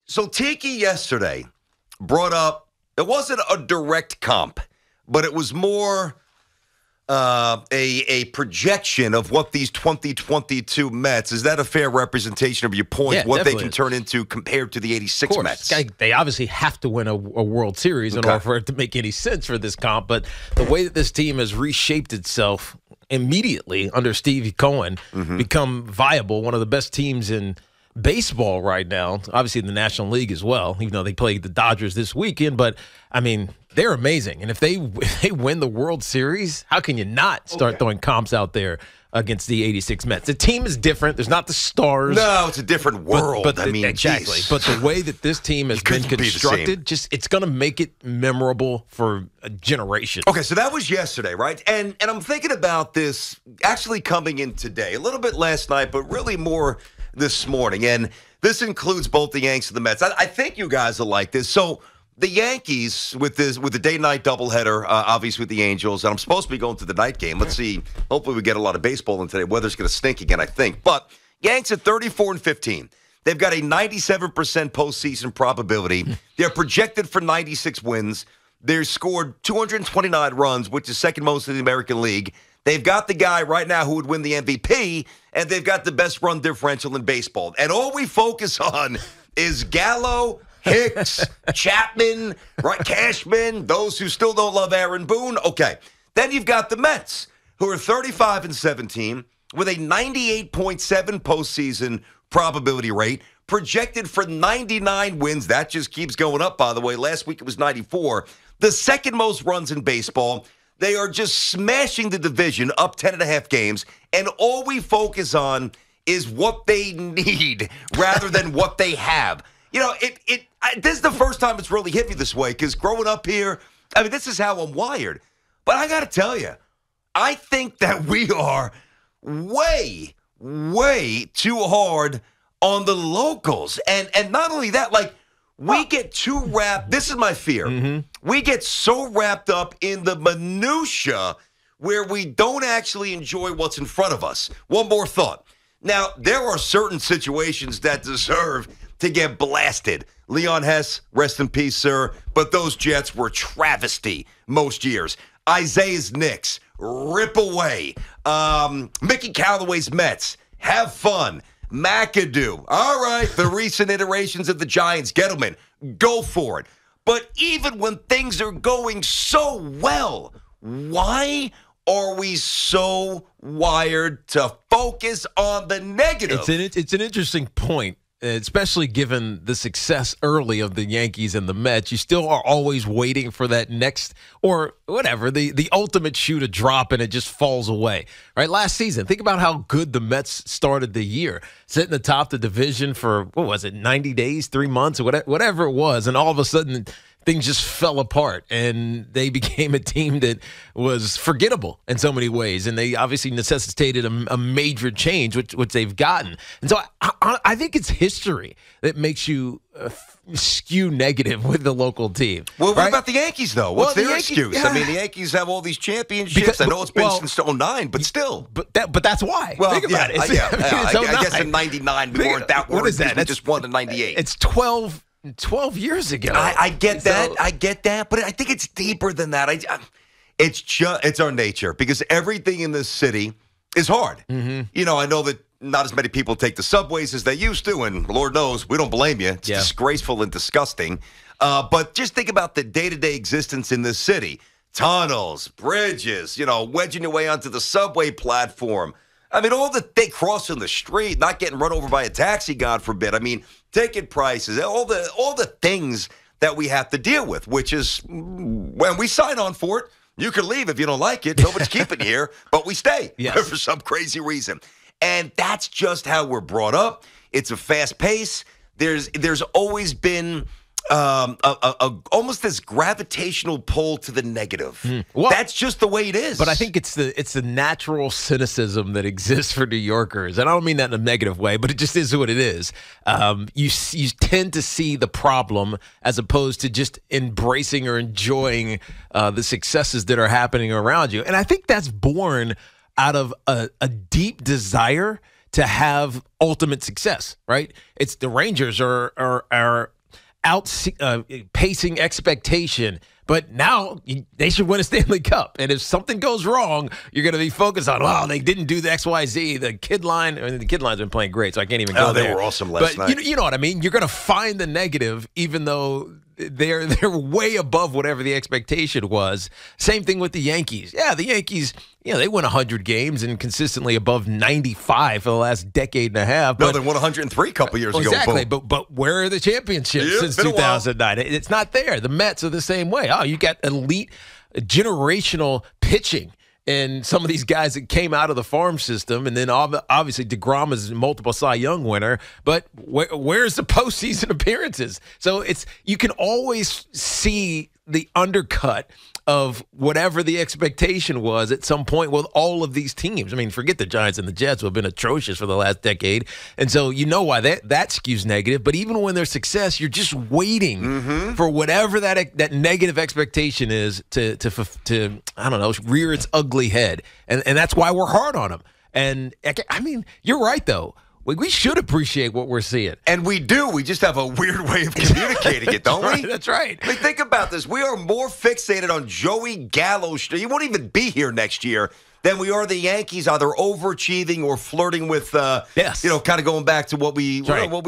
So Tiki yesterday brought up, it wasn't a direct comp, but it was more a projection of what these 2022 Mets, is that a fair representation of your point, what they can turn into compared to the 86 Mets? They obviously have to win a World Series in order for it to make any sense for this comp, but the way that this team has reshaped itself immediately under Steve Cohen, become viable, one of the best teams in baseball right now, obviously in the National League as well, even though they played the Dodgers this weekend. But, I mean, they're amazing. And if they win the World Series, how can you not start throwing comps out there against the 86 Mets? The team is different. There's not the stars. No, it's a different world. But exactly. But the way that this team has been constructed, it's going to make it memorable for a generation. Okay, so that was yesterday, right? And I'm thinking about this actually coming in today, a little bit last night, but really more this morning. And this includes both the Yanks and the Mets. I think you guys will like this. So the Yankees with the day-night doubleheader, obviously with the Angels, and I'm supposed to be going to the night game. Let's see. Hopefully we get a lot of baseball in today. Weather's going to stink again, I think. But Yanks at 34-15. They've got a 97% postseason probability. They're projected for 96 wins. They've scored 229 runs, which is second most in the American League. They've got the guy right now who would win the MVP, and they've got the best run differential in baseball. And all we focus on is Gallo, Hicks, Chapman, right, Cashman, those who still don't love Aaron Boone. Okay. Then you've got the Mets, who are 35-17 with a 98.7 postseason probability rate, projected for 99 wins. That just keeps going up, by the way. Last week it was 94. The second most runs in baseball. They are just smashing the division, up 10.5 games, and all we focus on is what they need rather than what they have. You know, this is the first time it's really hit me this way, because growing up here, I mean, this is how I'm wired. But I got to tell you, I think that we are way, way too hard on the locals. And not only that, like, we get too wrapped. This is my fear. We get so wrapped up in the minutia where we don't actually enjoy what's in front of us. One more thought. Now, there are certain situations that deserve to get blasted. Leon Hess, rest in peace, sir. But those Jets were travesty most years. Isaiah's Knicks, rip away. Mickey Callaway's Mets, have fun. McAdoo, all right. The recent iterations of the Giants, Gettleman, go for it. But even when things are going so well, why are we so wired to focus on the negative? It's an interesting point, especially given the success early of the Yankees and the Mets. You still are always waiting for that next, or whatever, the ultimate shoe to drop, and it just falls away. Right? Last season, think about how good the Mets started the year, sitting atop the division for, 90 days, 3 months, or whatever it was, and all of a sudden things just fell apart, and they became a team that was forgettable in so many ways, and they obviously necessitated a major change, which they've gotten. And so I think it's history that makes you skew negative with the local team. Well, what about the Yankees, though? What's their excuse? Yeah. I mean, the Yankees have all these championships. I know it's been since 09, but still. But that's why. Well, think about it. I guess in 99 we weren't that worried. What is that? We just won in 98. It's 12 years ago. I get that. I get that. But I think it's deeper than that. It's our nature, because everything in this city is hard. You know, I know that not as many people take the subways as they used to, and Lord knows we don't blame you. It's disgraceful and disgusting. But just think about the day-to-day existence in this city. Tunnels, bridges, wedging your way onto the subway platform. I mean, all the crossing the street, not getting run over by a taxi, God forbid. I mean, ticket prices, all the things that we have to deal with, which is when we sign on for it, you can leave if you don't like it. Nobody's keeping you here, but we stay for some crazy reason. And that's just how we're brought up. It's a fast pace. There's always been almost this gravitational pull to the negative. Well, that's just the way it is. But I think it's the natural cynicism that exists for New Yorkers, and I don't mean that in a negative way, but it just is what it is. You tend to see the problem as opposed to just embracing or enjoying the successes that are happening around you, and I think that's born out of a deep desire to have ultimate success, right? It's the Rangers are pacing expectation. But now they should win a Stanley Cup. And if something goes wrong, you're going to be focused on, they didn't do the XYZ. The kid line, the kid line's been playing great, so I can't even go there. They were awesome last night. You know what I mean? You're going to find the negative, even though they're way above whatever the expectation was. Same thing with the Yankees. Yeah, the Yankees, they win 100 games and consistently above 95 for the last decade and a half. No, they won 103 a couple years ago. Exactly, but where are the championships since 2009? It's not there. The Mets are the same way. You got elite generational pitching. And some of these guys that came out of the farm system, and then obviously DeGrom is a multiple Cy Young winner, but where's the postseason appearances? So you can always see the undercut of whatever the expectation was at some point with all of these teams. I mean, forget the Giants and the Jets, who have been atrocious for the last decade. And so you know why that skews negative. But even when there's success, you're just waiting for whatever that negative expectation is to I don't know, rear its ugly head. And that's why we're hard on them. And I mean, you're right, though. We should appreciate what we're seeing. And we do. We just have a weird way of communicating it, don't we? That's right. I mean, think about this. We are more fixated on Joey Gallo. He won't even be here next year than we are the Yankees either overachieving or flirting with, kind of going back to what we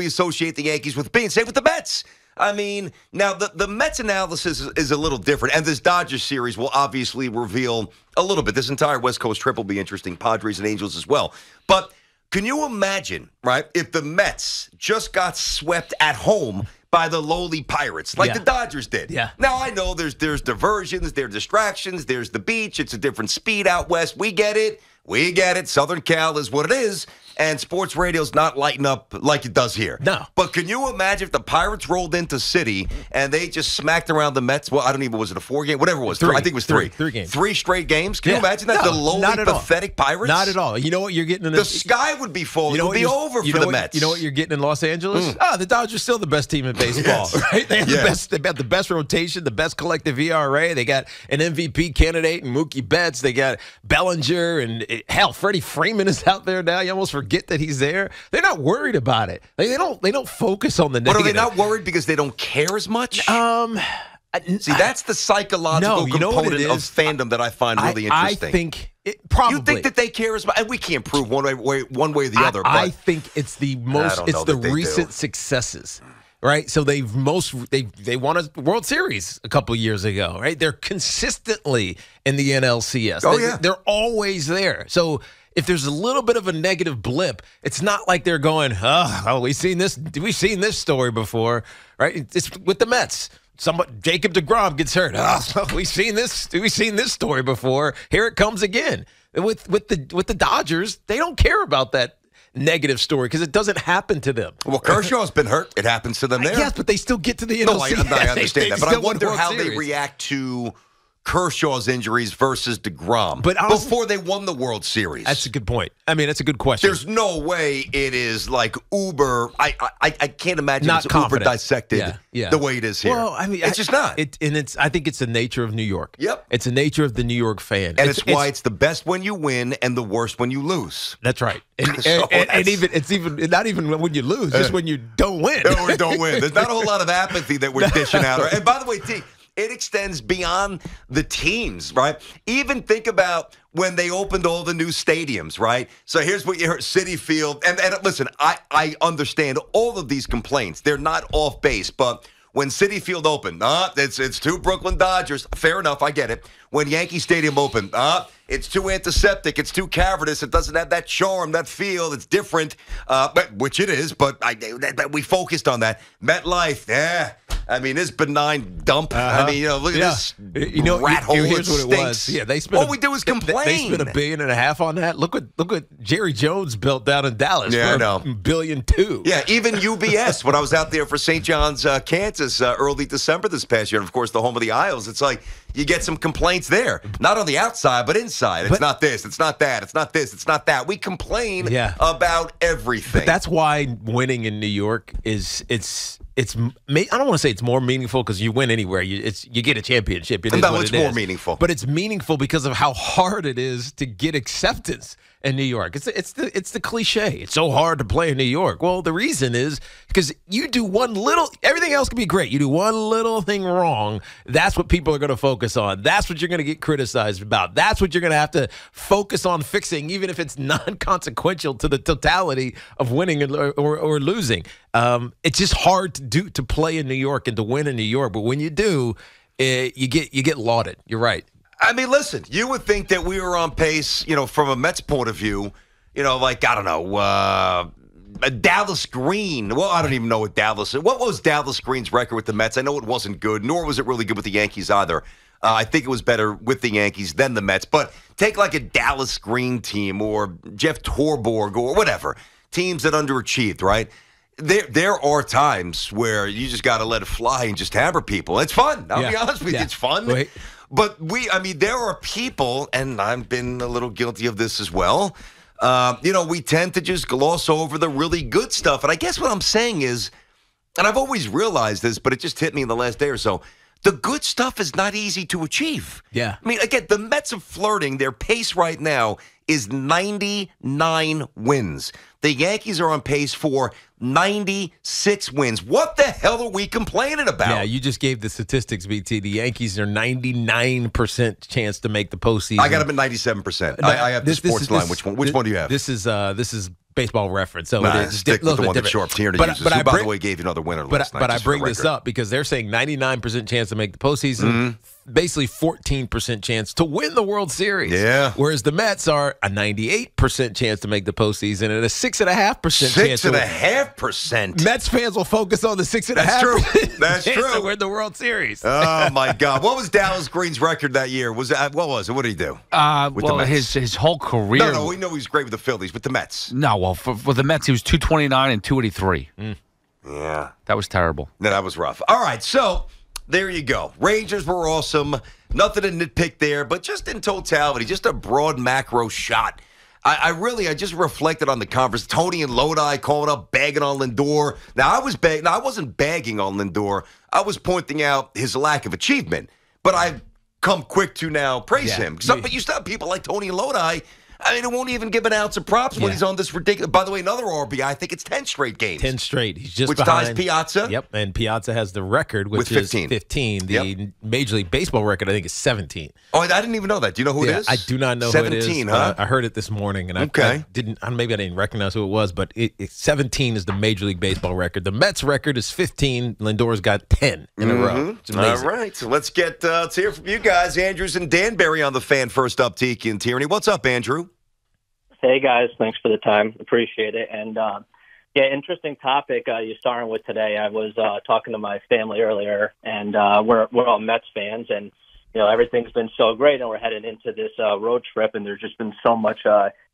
associate the Yankees with being. Same with the Mets. I mean, now the Mets analysis is a little different, and this Dodgers series will obviously reveal a little bit. This entire West Coast trip will be interesting, Padres and Angels as well. But can you imagine, right, if the Mets just got swept at home by the lowly Pirates like the Dodgers did? Yeah. Now, I know there's diversions, there's distractions, there's the beach. It's a different speed out west. We get it. We get it. Southern Cal is what it is. And sports radio's not lighting up like it does here. No. But can you imagine if the Pirates rolled into City and they just smacked around the Mets? Well, I don't even, was it a 4-game? Whatever it was. I think it was three. Three games. 3 straight games? Can you imagine that? The lowly, pathetic Pirates? Not at all. You know what you're getting in the sky would be falling. It would be over for the Mets. You know what you're getting in Los Angeles? The Dodgers are still the best team in baseball. Right? They have the best. They've got the best rotation, the best collective ERA. They got an MVP candidate in Mookie Betts. They got Bellinger and hell, Freddie Freeman is out there now. You almost forget that he's there. They're not worried about it. They don't focus on the negative. But are they not worried because they don't care as much? See, that's the psychological component of fandom that I find really interesting. I think probably. You think that they care as much? And we can't prove one way or the other. But I think it's the most. It's the recent successes. Right, so they won a World Series a couple years ago. Right, they're consistently in the NLCS. They're always there. So if there's a little bit of a negative blip, it's not like they're going, we've seen this story before, right? It's with the Mets. Jacob deGrom gets hurt. We've seen this story before. Here it comes again. With the Dodgers, they don't care about that negative story because it doesn't happen to them. Well, Kershaw's been hurt. It happens to them there. Yes, but they still get to the NLCS. No, I understand that. But I wonder how they react to Kershaw's injuries versus DeGrom before they won the World Series. That's a good point. I mean, that's a good question. There's no way it is like uber. I can't imagine it's uber dissected the way it is here. Well, I mean, it's just not. I think it's the nature of New York. Yep. It's the nature of the New York fan. And it's why it's the best when you win and the worst when you lose. That's right. And it's not even when you lose, just when you don't win. No, we don't win. There's not a whole lot of apathy that we're dishing out. And by the way, T, it extends beyond the teams, right? Even think about when they opened all the new stadiums, right? So here's what you heard, Citi Field. And listen, I understand all of these complaints. They're not off base, but when Citi Field opened, it's 2 Brooklyn Dodgers. Fair enough, I get it. When Yankee Stadium opened, it's too antiseptic, it's too cavernous, it doesn't have that charm, that feel, it's different, which it is, but we focused on that. MetLife, I mean, this benign dump. I mean, look at this rat hole. Here's what it was. Yeah, they spent. All we do is complain. They spent $1.5 billion on that. Look what Jerry Jones built down in Dallas. Yeah, for $1.2 billion. Yeah, even UBS. When I was out there for St. John's, Kansas, early December this past year, and of course the home of the Isles. It's like you get some complaints there, not on the outside, but inside. It's not this, it's not that, it's not this, it's not that. We complain about everything. But that's why winning in New York is I don't want to say it's more meaningful because you win anywhere. You get a championship. It's more meaningful. But it's meaningful because of how hard it is to get acceptance. in New York. It's the cliche. It's so hard to play in New York. Well, the reason is because you do everything else can be great. You do one little thing wrong, that's what people are going to focus on. That's what you're going to get criticized about. That's what you're going to have to focus on fixing, even if it's non-consequential to the totality of winning or losing. It's just hard to play in New York and to win in New York. But when you do, you get lauded. You're right. I mean, listen, you would think that we were on pace, from a Mets point of view, like, I don't know, Dallas Green. Well, I don't even know what was Dallas Green's record with the Mets? I know it wasn't good, nor was it really good with the Yankees either. I think it was better with the Yankees than the Mets. But take like a Dallas Green team or Jeff Torborg or whatever, teams that underachieved, right? There are times where you just got to let it fly and just hammer people. It's fun. I'll be honest with you. It's fun. Wait. But there are people, and I've been a little guilty of this as well. We tend to just gloss over the really good stuff. And I guess what I'm saying is, and I've always realized this, but it just hit me in the last day or so, the good stuff is not easy to achieve. Yeah. I mean, again, the Mets are flirting. Their pace right now is 99 wins. The Yankees are on pace for 96 wins. What the hell are we complaining about? Yeah, you just gave the statistics, BT. The Yankees are 99% chance to make the postseason. I got them at 97%. I have the sports line. Which one do you have? This is Baseball Reference. So it's stick with the one that Sharp Tierney uses, who, by the way, gave you another winner last night. But I bring this up because they're saying 99% chance to make the postseason, basically 14% chance to win the World Series. Yeah. Whereas the Mets are a 98% chance to make the postseason and a 6.5% chance. 6.5%. Mets fans will focus on the 6.5%. That's true. To win the World Series. Oh my God! What was Dallas Green's record that year? What was it? What did he do? His whole career. No, we know he was great with the Phillies, but the Mets. No, well, for the Mets, he was 229 and 283. Yeah, that was terrible. No, that was rough. All right, so there you go. Rangers were awesome. Nothing to nitpick there, but just in totality, just a broad macro shot. I just reflected on the conference. Tony and Lodi calling up, bagging on Lindor. Now, I wasn't bagging on Lindor. I was pointing out his lack of achievement. But I've come quick to now praise him. But you still have people like Tony and Lodi. I mean, it won't even give an ounce of props when he's on this ridiculous. By the way, another RBI. I think it's 10 straight games. 10 straight. He's just which behind. ties Piazza. Yep, and Piazza has the record, which with is 15. The Major League Baseball record, I think, is 17. Oh, I didn't even know that. Do you know who it is? I do not know 17, who it is. 17, huh? I heard it this morning, and maybe I didn't recognize who it was, but 17 is the Major League Baseball record. The Mets record is 15. Lindor's got 10 in a row. It's amazing. All right, so let's hear from you guys. Andrews and Danbury on the Fan. First up, Tiki and Tierney. What's up, Andrew? Hey, guys. Thanks for the time. Appreciate it. And, interesting topic you're starting with today. I was talking to my family earlier, and we're all Mets fans, and, everything's been so great, and we're headed into this road trip, and there's just been so much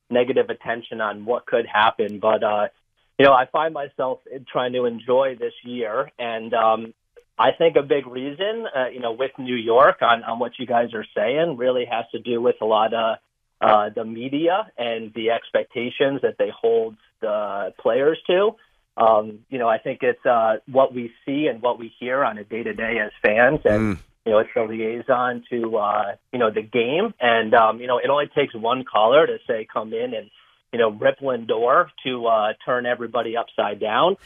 negative attention on what could happen. But, I find myself trying to enjoy this year, and I think a big reason, with New York on what you guys are saying really has to do with a lot of the media and the expectations that they hold the players to. I think it's what we see and what we hear on a day-to-day as fans. And, it's a liaison to, the game. And, it only takes one caller to say, come in and, rip Lindor to turn everybody upside down.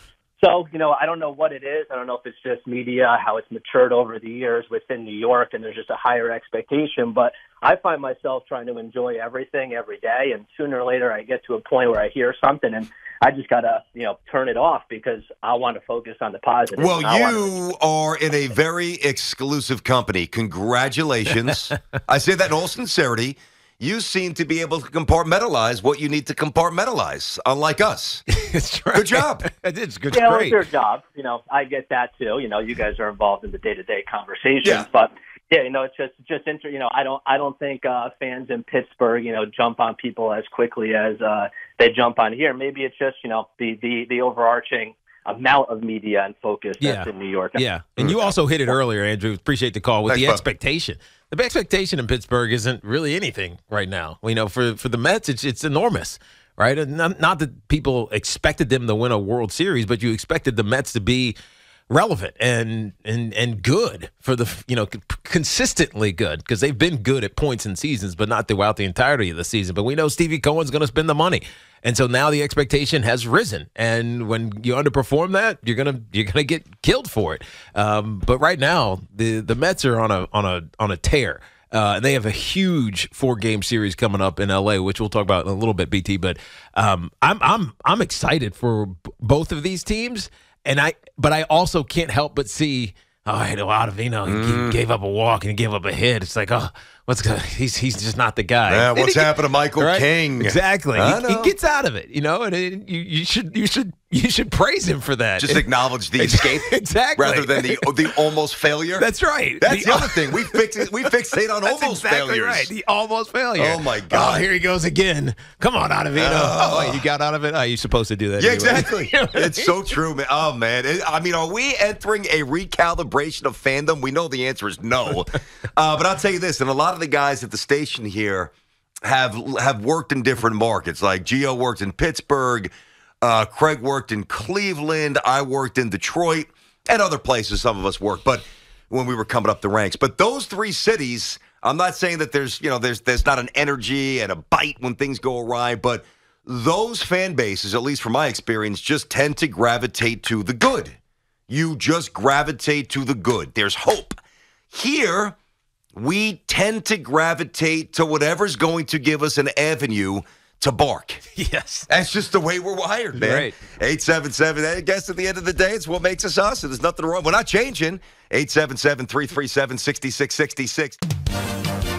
So, I don't know what it is. I don't know if it's just media, how it's matured over the years within New York, and there's just a higher expectation. But I find myself trying to enjoy everything every day, and sooner or later I get to a point where I hear something, and I just got to, turn it off because I want to focus on the positive. Well, you are in a very exclusive company. Congratulations. I say that in all sincerity. You seem to be able to compartmentalize what you need to compartmentalize, unlike us. That's right. Good job. It's good. Yeah, great. It's your job. I get that too. You guys are involved in the day-to-day conversations, yeah. But it's just I don't think fans in Pittsburgh, jump on people as quickly as they jump on here. Maybe it's just the overarching amount of media and focus that's in New York. Yeah, and you also hit it earlier, Andrew. Appreciate the call with the expectation. The expectation in Pittsburgh isn't really anything right now. For the Mets, it's enormous, right? And not that people expected them to win a World Series, but you expected the Mets to be relevant and good for the consistently good because they've been good at points in seasons, but not throughout the entirety of the season. But we know Stevie Cohen's going to spend the money. And so now the expectation has risen, and when you underperform that, you're gonna get killed for it. But right now, the Mets are on a tear. They have a huge 4-game series coming up in LA, which we'll talk about in a little bit, BT. But I'm excited for both of these teams, but I also can't help but see. Oh, Ottavino, he gave up a walk and he gave up a hit. It's like, oh, what's good? He's just not the guy. Yeah, what's happened to Michael King? Exactly. He gets out of it, and you should praise him for that. Just acknowledge the escape, exactly, rather than the almost failure. That's right. That's the other thing. We fixate on almost failures. Right. The almost failure. Oh my God! Oh, here he goes again. Come on, Ottavino. Wait, you got out of it? Oh, you're supposed to do that. Yeah, anyway. exactly. It's so true, man. Oh man. Are we entering a recalibration of fandom? We know the answer is no. But I'll tell you this, and a lot of the guys at the station here have worked in different markets. Like Gio worked in Pittsburgh. Craig worked in Cleveland. I worked in Detroit and other places. Some of us worked, but when we were coming up the ranks. But those 3 cities, I'm not saying that there's not an energy and a bite when things go awry, but those fan bases, at least from my experience, just tend to gravitate to the good. You just gravitate to the good. There's hope. Here, we tend to gravitate to whatever's going to give us an avenue to bark. Yes. That's just the way we're wired, man. Right. 877, I guess at the end of the day, it's what makes us us. There's nothing wrong. We're not changing. 877-337-6666.